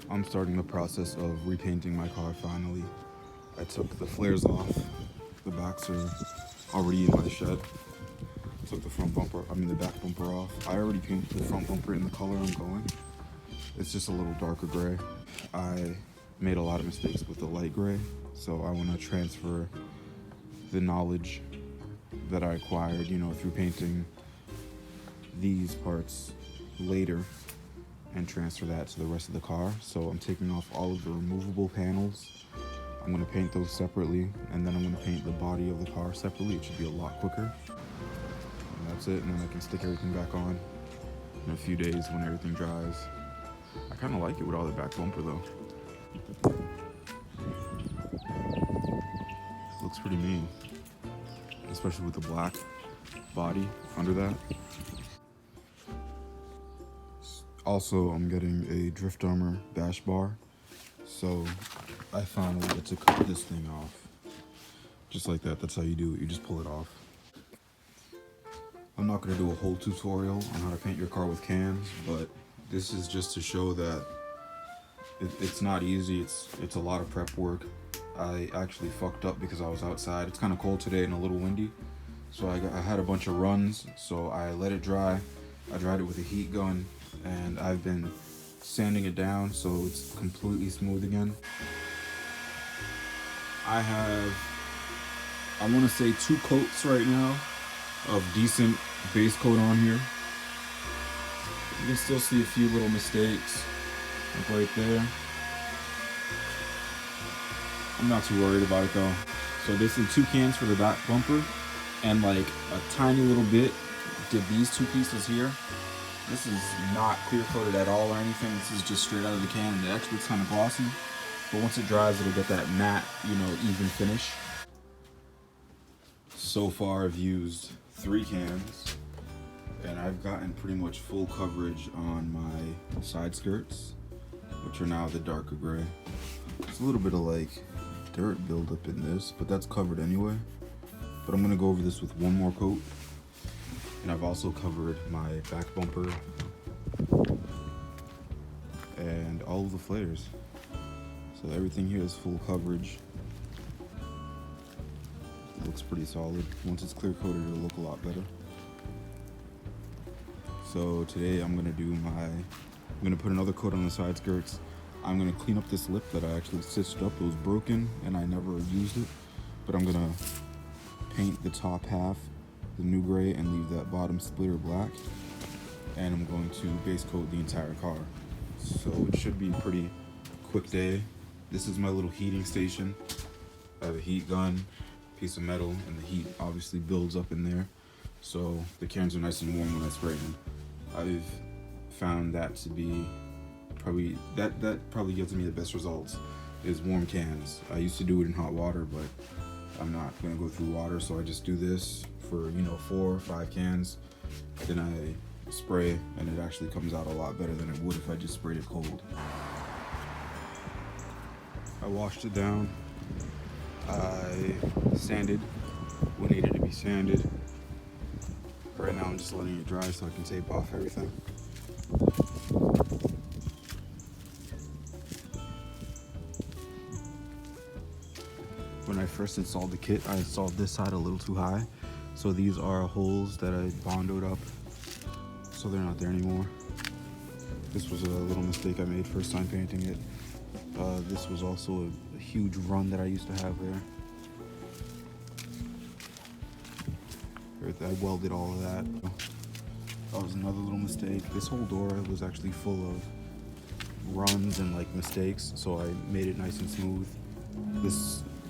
I'm starting the process of repainting my car finally. I took the flares off. The backs are already in my shed. Took the back bumper off. I already painted the front bumper in the color I'm going. It's just a little darker gray. I made a lot of mistakes with the light gray, so I want to transfer the knowledge that I acquired, through painting these parts later and transfer that to the rest of the car. So I'm taking off all of the removable panels. I'm going to paint those separately, and then I'm going to paint the body of the car separately. It should be a lot quicker. And that's it, and then I can stick everything back on in a few days when everything dries. I kind of like it with all the back bumper though. Looks pretty mean, especially with the black body under that. Also, I'm getting a drift armor dash bar, so I finally get to cut this thing off. Just like that, that's how you do it, you just pull it off. I'm not gonna do a whole tutorial on how to paint your car with cans, but this is just to show that it's not easy, it's a lot of prep work. I actually fucked up because I was outside. It's kind of cold today and a little windy, so I had a bunch of runs, so I let it dry. I dried it with a heat gun, and I've been sanding it down so it's completely smooth again. I want to say 2 coats right now of decent base coat on here. You can still see a few little mistakes, like right there. I'm not too worried about it though. So basically 2 cans for the back bumper, and like a tiny little bit did these 2 pieces here. This is not clear coated at all or anything. This is just straight out of the can, and it actually looks kind of glossy. But once it dries, it'll get that matte, even finish. So far, I've used 3 cans, and I've gotten pretty much full coverage on my side skirts, which are now the darker gray. There's a little bit of like dirt buildup in this, but that's covered anyway. But I'm gonna go over this with 1 more coat. And I've also covered my back bumper and all of the flares. So everything here is full coverage. It looks pretty solid. Once it's clear coated, it'll look a lot better. So today I'm gonna put another coat on the side skirts. I'm gonna clean up this lip that I actually stitched up. It was broken and I never used it. But I'm gonna paint the top half the new gray and leave that bottom splitter black, and I'm going to base coat the entire car. So it should be a pretty quick day. This is my little heating station. I have a heat gun, piece of metal, and the heat obviously builds up in there, so the cans are nice and warm when I spray them. I've found that to be that probably gives me the best results, is warm cans. I used to do it in hot water, but I'm not gonna go through water, so I just do this for 4 or 5 cans, then I spray, and it actually comes out a lot better than it would if I just sprayed it cold. I washed it down, I sanded what needed to be sanded. Right now I'm just letting it dry so I can tape off everything. When I first installed the kit, I installed this side a little too high. So these are holes that I bondoed up, so they're not there anymore. This was a little mistake I made first time painting it. This was also a huge run that I used to have there. I welded all of that. That was another little mistake. This whole door was actually full of runs and like mistakes, so I made it nice and smooth.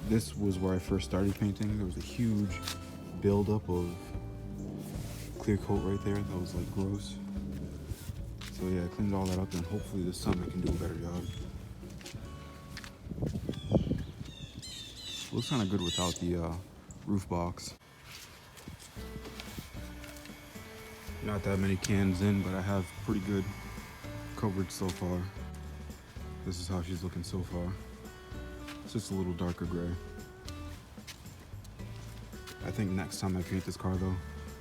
This was where I first started painting. There was a huge buildup of clear coat right there that was like gross. So yeah, I cleaned all that up, and hopefully this time I can do a better job. Looks kind of good without the roof box. Not that many cans in, but I have pretty good coverage so far. This is how she's looking so far. It's just a little darker gray. I think next time I paint this car though,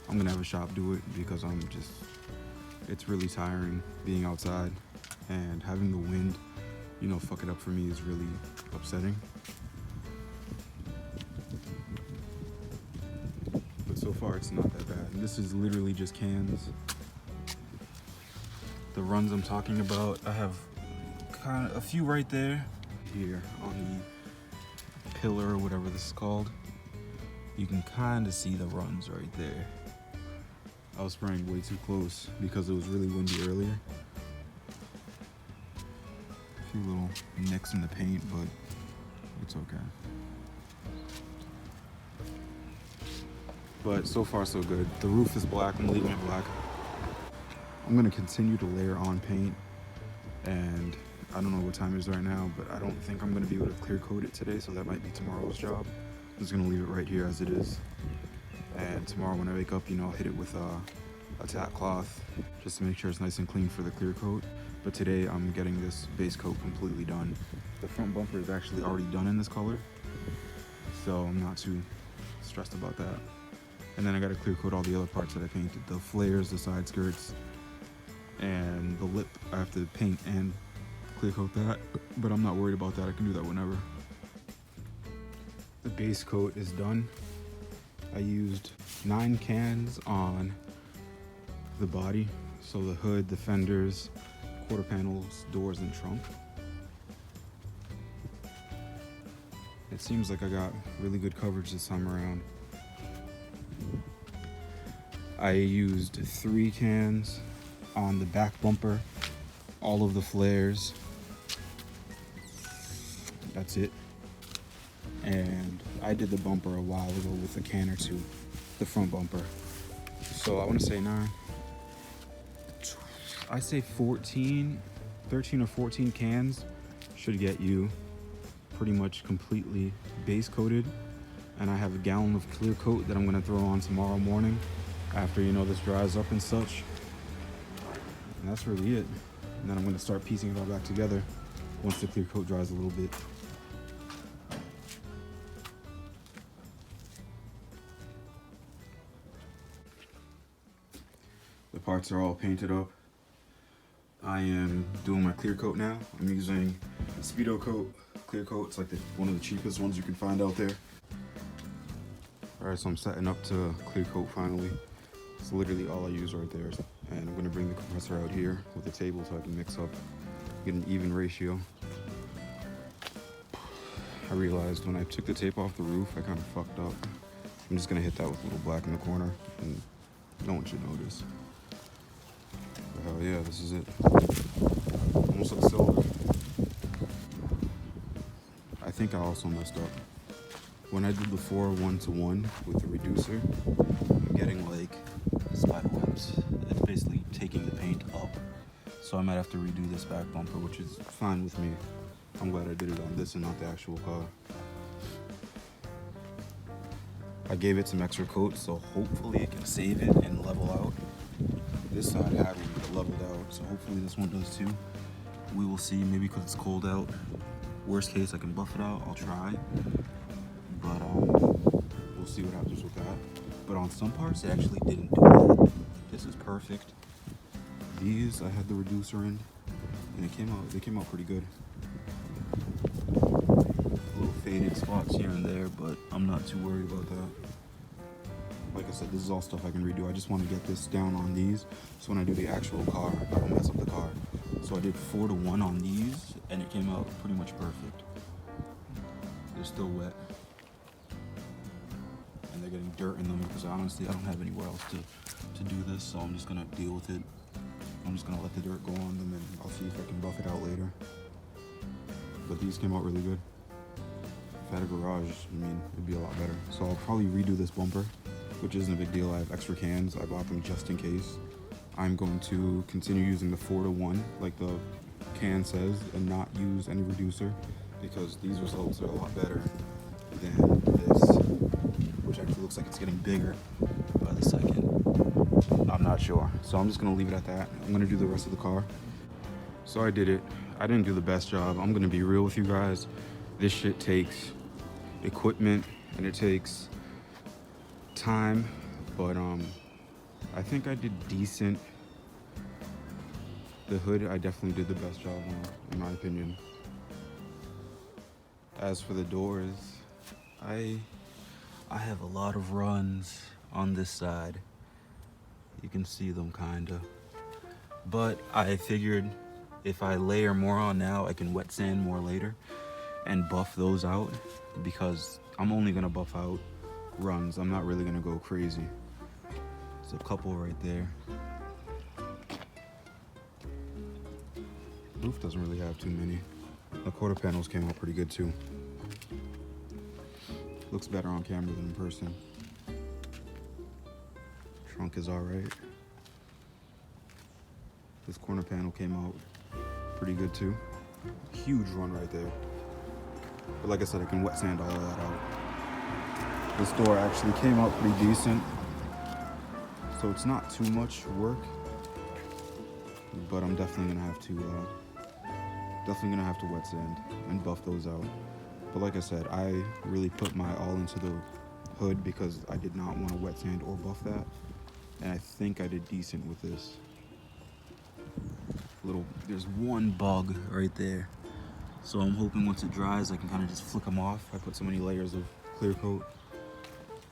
I'm gonna have a shop do it, because it's really tiring being outside and having the wind you know, fuck it up for me is really upsetting. But so far it's not that bad. And this is literally just cans. The runs I'm talking about, I have kind of a few right there. Here on the pillar or whatever this is called. You can kind of see the runs right there. I was spraying way too close because it was really windy earlier. A few little nicks in the paint, but it's okay. But so far so good. The roof is black, I'm leaving it black. I'm gonna continue to layer on paint, and I don't know what time it is right now, but I don't think I'm gonna be able to clear coat it today, so that might be tomorrow's job. I'm just gonna leave it right here as it is. And tomorrow when I wake up, you know, I'll hit it with a tack cloth just to make sure it's nice and clean for the clear coat. But today I'm getting this base coat completely done. The front bumper is actually already done in this color, so I'm not too stressed about that. And then I gotta clear coat all the other parts that I painted. The flares, the side skirts, and the lip. I have to paint and clear coat that, but I'm not worried about that. I can do that whenever. The base coat is done. I used 9 cans on the body, so the hood, the fenders, quarter panels, doors, and trunk. It seems like I got really good coverage this time around. I used 3 cans on the back bumper, all of the flares. That's it. And I did the bumper a while ago with a can or 2, the front bumper. So I want to say 9. I say 13 or 14 cans should get you pretty much completely base coated. And I have a gallon of clear coat that I'm going to throw on tomorrow morning after, you know, this dries up and such. And that's really it. And then I'm going to start piecing it all back together once the clear coat dries a little bit. The parts are all painted up. I am doing my clear coat now. I'm using Speedo Coat clear coat. It's like one of the cheapest ones you can find out there. Alright, so I'm setting up to clear coat finally. It's literally all I use right there. And I'm going to bring the compressor out here with the table so I can mix up, get an even ratio. I realized when I took the tape off the roof, I kind of fucked up. I'm just going to hit that with a little black in the corner, and no one should notice. But hell yeah, this is it. Almost looks silver. I think I also messed up. When I did the 4:1:1 with the reducer, I'm getting like spider webs. It's basically taking the paint up. So I might have to redo this back bumper, which is fine with me. I'm glad I did it on this and not the actual car. I gave it some extra coat, so hopefully it can save it and level out. This side I haven't leveled out, so hopefully this one does too. We will see, maybe because it's cold out. Worst case, I can buff it out, I'll try. But we'll see what happens with that. But on some parts, it actually didn't do that. This is perfect. These, I had the reducer in, and they came out pretty good. Little faded spots here and there, but I'm not too worried about that. Like I said, this is all stuff I can redo. I just want to get this down on these, so when I do the actual car, I don't mess up the car. So I did 4:1 on these, and it came out pretty much perfect. They're still wet. And they're getting dirt in them because honestly, I don't have anywhere else to do this, so I'm just going to deal with it. I'm just going to let the dirt go on them, and I'll see if I can buff it out later. But these came out really good. If I had a garage, I mean, it'd be a lot better. So I'll probably redo this bumper, which isn't a big deal. I have extra cans. I bought them just in case. I'm going to continue using the 4:1, like the can says, and not use any reducer, because these results are a lot better than this, which actually looks like it's getting bigger by the second. I'm not sure. So I'm just going to leave it at that. I'm going to do the rest of the car. So I did it. I didn't do the best job. I'm going to be real with you guys. This shit takes equipment and it takes time, but I think I did decent. The hood, I definitely did the best job on, in my opinion. As for the doors, I have a lot of runs on this side. You can see them kinda. But I figured if I layer more on now, I can wet sand more later and buff those out, because I'm only gonna buff out runs. I'm not really gonna go crazy. There's a couple right there. Roof doesn't really have too many. The quarter panels came out pretty good too. Looks better on camera than in person. Trunk is all right. This corner panel came out pretty good too. Huge run right there. But like I said, I can wet sand all of that out. This door actually came out pretty decent. So it's not too much work, but I'm definitely gonna have to wet sand and buff those out. But like I said, I really put my all into the hood because I did not want to wet sand or buff that. And I think I did decent with this. There's one bug right there. So I'm hoping once it dries, I can kind of just flick them off. I put so many layers of clear coat.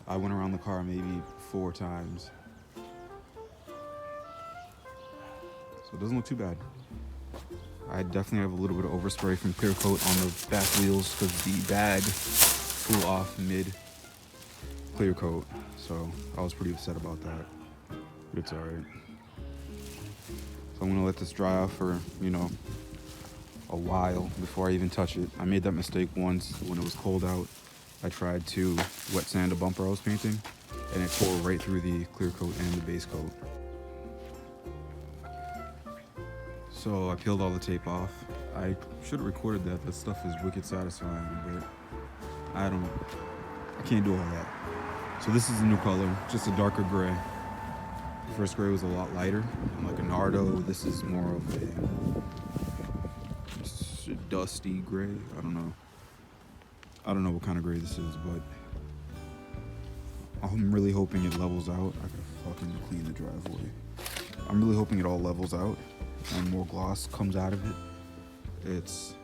I went around the car maybe 4 times. So it doesn't look too bad. I definitely have a little bit of overspray from clear coat on the back wheels because the bag flew off mid clear coat. So I was pretty upset about that, but it's all right. So I'm gonna let this dry off for, a while before I even touch it. I made that mistake once when it was cold out. I tried to wet sand a bumper I was painting and it tore right through the clear coat and the base coat. So I peeled all the tape off. I should have recorded that. That stuff is wicked satisfying, but I can't do all that. So this is a new color, just a darker gray. The first gray was a lot lighter, like a Nardo. This is more of a dusty gray. I don't know what kind of gray this is, but I'm really hoping it levels out. I gotta fucking clean the driveway. I'm really hoping it all levels out and more gloss comes out of it. It's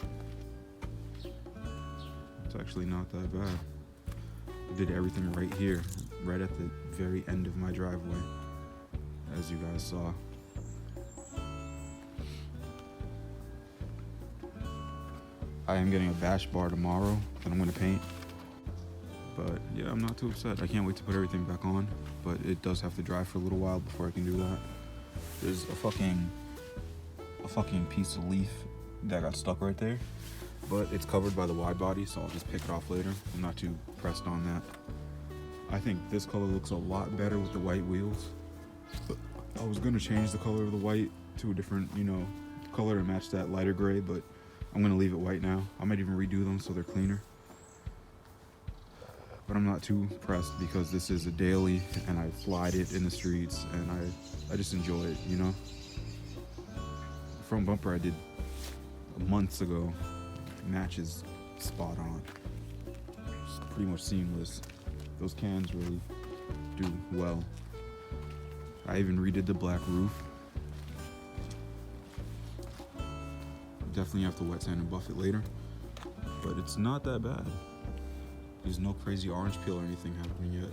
actually not that bad. I did everything right here, right at the very end of my driveway, as you guys saw. I am getting a bash bar tomorrow that I'm gonna paint. But yeah, I'm not too upset. I can't wait to put everything back on, but it does have to dry for a little while before I can do that. There's a fucking piece of leaf that got stuck right there, but it's covered by the wide body, so I'll just pick it off later. I'm not too pressed on that. I think this color looks a lot better with the white wheels. I was gonna change the color of the white to a different, color to match that lighter gray, but I'm gonna leave it white now. I might even redo them so they're cleaner. But I'm not too pressed because this is a daily and I flied it in the streets and I just enjoy it, Front bumper I did months ago. Matches spot on. It's pretty much seamless. Those cans really do well. I even redid the black roof. Definitely have to wet sand and buff it later, but it's not that bad. There's no crazy orange peel or anything happening yet.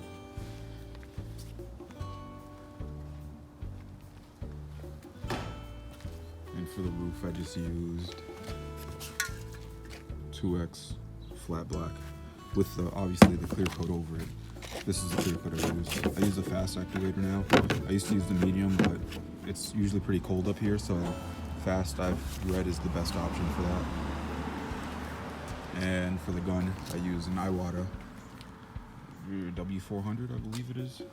And for the roof, I just used 2X flat black with obviously the clear coat over it. This is the clear coat I use. I use the fast activator now. I used to use the medium, but it's usually pretty cold up here, so fast I've read is the best option for that. And for the gun, I use an Iwata W400, I believe it is. I'm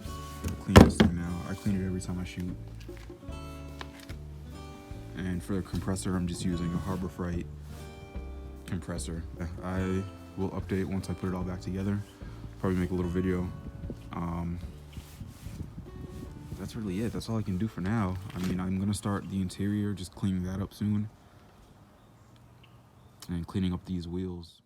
gonna clean this thing now. I clean it every time I shoot. And for the compressor, I'm just using a Harbor Freight compressor. I will update once I put it all back together. Probably make a little video. That's really it. That's all I can do for now. I mean, I'm gonna start the interior, just cleaning that up soon. And cleaning up these wheels.